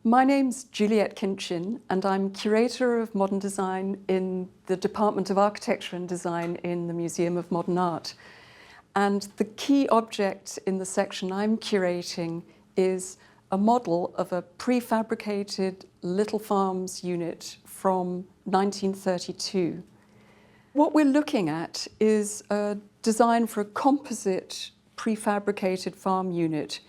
My name's Juliet Kinchin, and I'm curator of modern design in the Department of Architecture and Design in the Museum of Modern Art. And the key object in the section I'm curating is a model of a prefabricated Little Farms unit from 1932. What we're looking at is a design for a composite prefabricated farm unit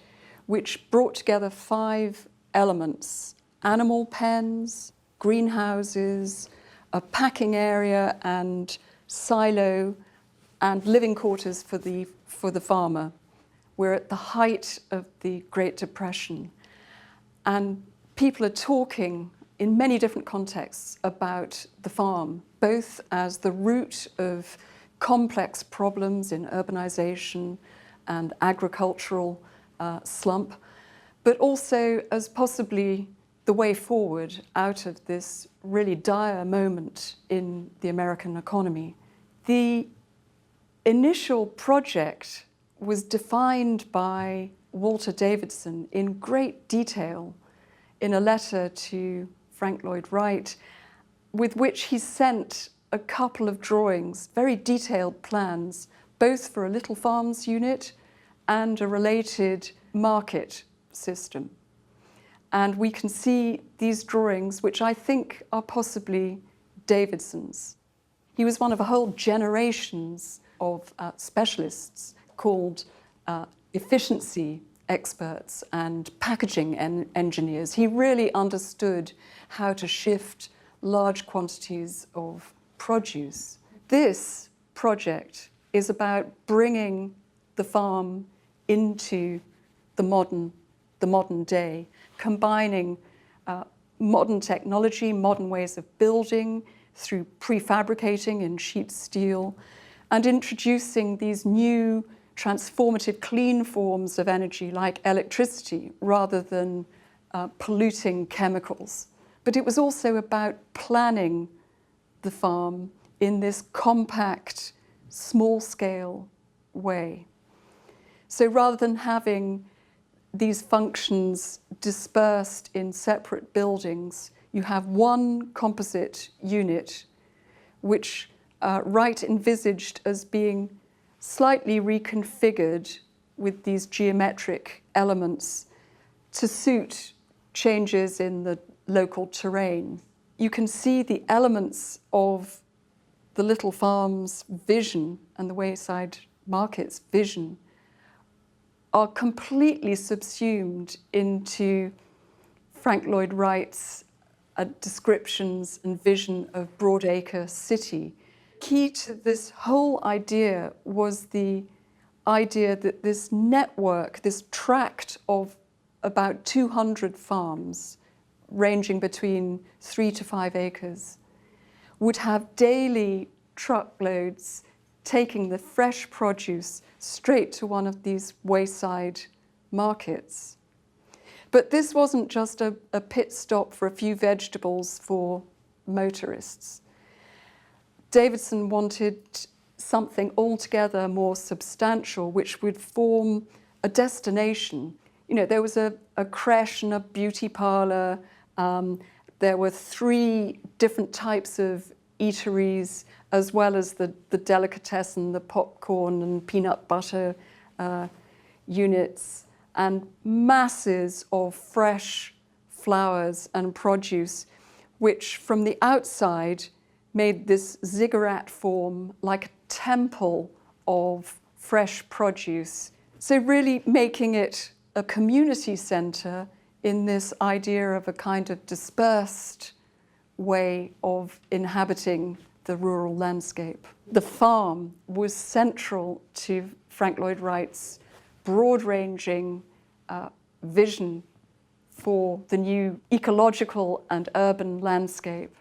which brought together 5 elements: animal pens, greenhouses, a packing area and silo, and living quarters for the farmer. We're at the height of the Great Depression, and people are talking in many different contexts about the farm, both as the root of complex problems in urbanization and agricultural slump, but also as possibly the way forward out of this really dire moment in the American economy. The initial project was defined by Walter Davidson in great detail in a letter to Frank Lloyd Wright, with which he sent a couple of drawings, very detailed plans, both for a Little Farms unit and a related market system. And we can see these drawings, which I think are possibly Davidson's. He was one of a whole generations of specialists called efficiency experts and packaging engineers. He really understood how to shift large quantities of produce. This project is about bringing the farm into the modern day, combining modern technology, modern ways of building through prefabricating in sheet steel, and introducing these new transformative clean forms of energy like electricity rather than polluting chemicals. But it was also about planning the farm in this compact, small-scale way. So rather than having these functions dispersed in separate buildings, you have one composite unit which Wright envisaged as being slightly reconfigured with these geometric elements to suit changes in the local terrain. You can see the elements of the Little Farms vision and the Wayside Market's vision are completely subsumed into Frank Lloyd Wright's descriptions and vision of Broadacre City. Key to this whole idea was the idea that this network, this tract of about 200 farms, ranging between 3 to 5 acres, would have daily truckloads taking the fresh produce straight to one of these wayside markets. But this wasn't just a pit stop for a few vegetables for motorists. Davidson wanted something altogether more substantial, which would form a destination. You know, there was a creche and a beauty parlour. There were 3 different types of eateries, as well as the delicatessen, the popcorn and peanut butter units, and masses of fresh flowers and produce, which from the outside made this ziggurat form like a temple of fresh produce. So really making it a community centre in this idea of a kind of dispersed way of inhabiting the rural landscape. The farm was central to Frank Lloyd Wright's broad-ranging vision for the new ecological and urban landscape.